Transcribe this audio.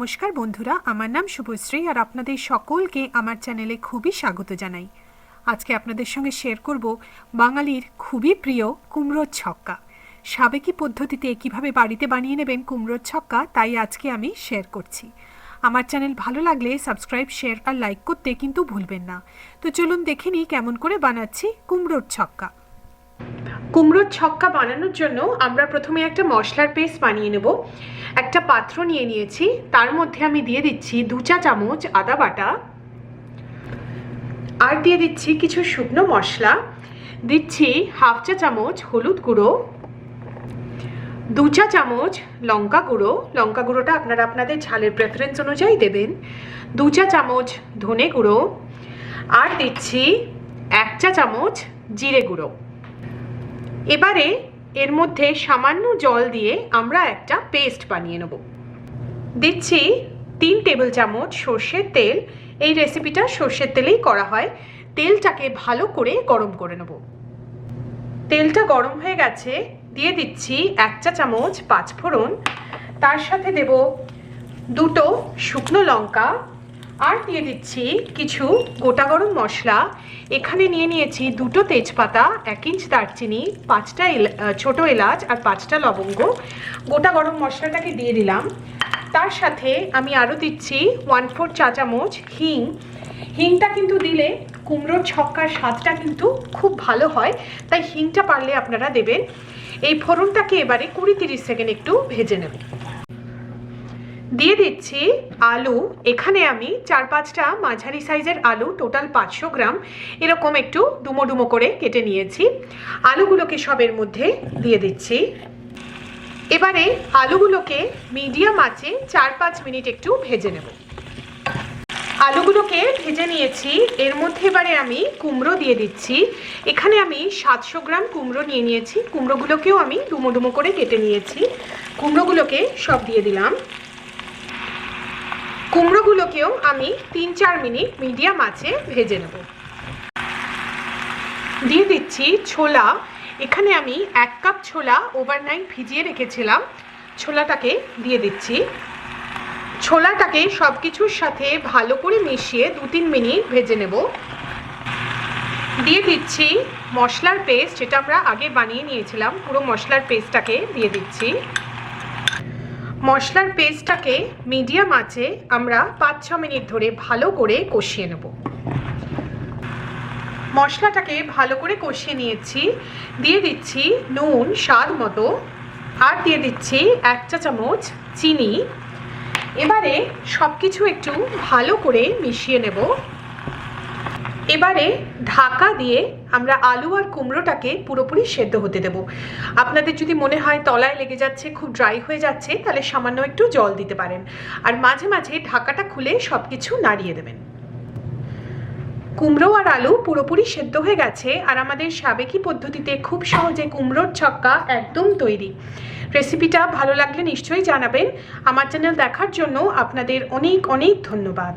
নমস্কার বন্ধুরা, আমার নাম শুভশ্রী আর আপনাদের সকলকে আমার চ্যানেলে খুবই স্বাগত জানাই। আজকে আপনাদের সঙ্গে শেয়ার করব বাঙালির খুবই প্রিয় কুমড়োর ছক্কা। সাবেকি পদ্ধতিতে কিভাবে বাড়িতে বানিয়ে নেবেন কুমড়োর ছক্কা, তাই আজকে আমি শেয়ার করছি। আমার চ্যানেল ভালো লাগলে সাবস্ক্রাইব, শেয়ার আর লাইক করতে কিন্তু ভুলবেন না। তো চলুন দেখে নিই কেমন করে বানাচ্ছি কুমড়োর ছক্কা। কুমড়োর ছক্কা বানানোর জন্য আমরা প্রথমে একটা মশলার পেস্ট বানিয়ে নেব। একটা পাত্র নিয়ে নিয়েছি, তার মধ্যে আমি দিয়ে দিচ্ছি 2 চা চামচ আদা বাটা, আর দিয়ে দিচ্ছি কিছু শুকনো মশলা, দিচ্ছি 1/2 চা চামচ হলুদ গুঁড়ো, 2 চা চামচ লঙ্কা গুঁড়ো, লঙ্কা গুঁড়োটা আপনারা আপনাদের ঝালের প্রেফারেন্স অনুযায়ী দেবেন, 2 চা চামচ ধনে গুঁড়ো, আর দিচ্ছি 1 চা চামচ জিরে গুঁড়ো। এবারে এর মধ্যে সামান্য জল দিয়ে আমরা একটা পেস্ট বানিয়ে নেব। দিচ্ছি 3 টেবিল চামচ সর্ষের তেল। এই রেসিপিটা সর্ষের তেলেই করা হয়। তেলটাকে ভালো করে গরম করে নেব। তেলটা গরম হয়ে গেছে, দিয়ে দিচ্ছি 1 চা চামচ 5 ফোড়ন, তার সাথে দেব 2টো শুকনো লঙ্কা, আর দিয়ে দিচ্ছি কিছু গোটা গরম মশলা। এখানে নিয়ে নিয়েছি 2টো তেজপাতা, 1 ইঞ্চ দারচিনি, 5টা ছোটো এলাচ আর 5টা লবঙ্গ। গোটা গরম মশলাটাকে দিয়ে দিলাম। তার সাথে আমি আরও দিচ্ছি 1/4 চা চামচ হিং। হিংটা কিন্তু দিলে কুমড়োর ছক্কার স্বাদটা কিন্তু খুব ভালো হয়, তাই হিংটা পারলে আপনারা দেবেন। এই ফোড়নটাকে এবারে 20-30 সেকেন্ড একটু ভেজে নেব। দিয়ে দিচ্ছি আলু। এখানে আমি 4-5টা মাঝারি সাইজের আলু, টোটাল 500 গ্রাম, এরকম একটু ডুমো ডুমো করে কেটে নিয়েছি। আলুগুলোকে সবের মধ্যে দিয়ে দিচ্ছি। এবারে আলুগুলোকে মিডিয়াম আঁচে 4-5 মিনিট একটু ভেজে নেব। আলুগুলোকে ভেজে নিয়েছি, এর মধ্যে এবারে আমি কুমড়ো দিয়ে দিচ্ছি। এখানে আমি 700 গ্রাম কুমড়ো নিয়ে নিয়েছি। কুমড়োগুলোকেও আমি ডুমো ডুমো করে কেটে নিয়েছি। কুমড়োগুলোকে সব দিয়ে দিলাম। কুমড়োগুলোকেও আমি 3-4 মিনিট মিডিয়াম আঁচে ভেজে নেব। দিয়ে দিচ্ছি ছোলা। এখানে আমি 1 কাপ ছোলা ওভারনাইট ভিজিয়ে রেখেছিলাম, ছোলাটাকে দিয়ে দিচ্ছি। ছোলাটাকে সব কিছুর সাথে ভালো করে মিশিয়ে 2-3 মিনিট ভেজে নেব। দিয়ে দিচ্ছি মশলার পেস্ট, যেটা আমরা আগে বানিয়ে নিয়েছিলাম, পুরো মশলার পেস্টটাকে দিয়ে দিচ্ছি। মশলার পেস্টটাকে মিডিয়াম আঁচে আমরা 5-6 মিনিট ধরে ভালো করে কষিয়ে নেব। মশলাটাকে ভালো করে কষিয়ে নিয়েছি। দিয়ে দিচ্ছি নুন স্বাদ মতো, আর দিয়ে দিচ্ছি 1 চা চামচ চিনি। এবারে সব কিছু একটু ভালো করে মিশিয়ে নেব। এবারে ঢাকা দিয়ে আমরা আলু আর কুমড়োটাকে পুরোপুরি সেদ্ধ হতে দেব। আপনাদের যদি মনে হয় তলায় লেগে যাচ্ছে, খুব ড্রাই হয়ে যাচ্ছে, তাহলে সামান্য একটু জল দিতে পারেন, আর মাঝে মাঝে ঢাকাটা খুলে সব কিছু নাড়িয়ে দেবেন। কুমড়ো আর আলু পুরোপুরি সেদ্ধ হয়ে গেছে, আর আমাদের সাবেকি পদ্ধতিতে খুব সহজে কুমড়োর ছক্কা একদম তৈরি। রেসিপিটা ভালো লাগলে নিশ্চয়ই জানাবেন। আমার চ্যানেল দেখার জন্য আপনাদের অনেক অনেক ধন্যবাদ।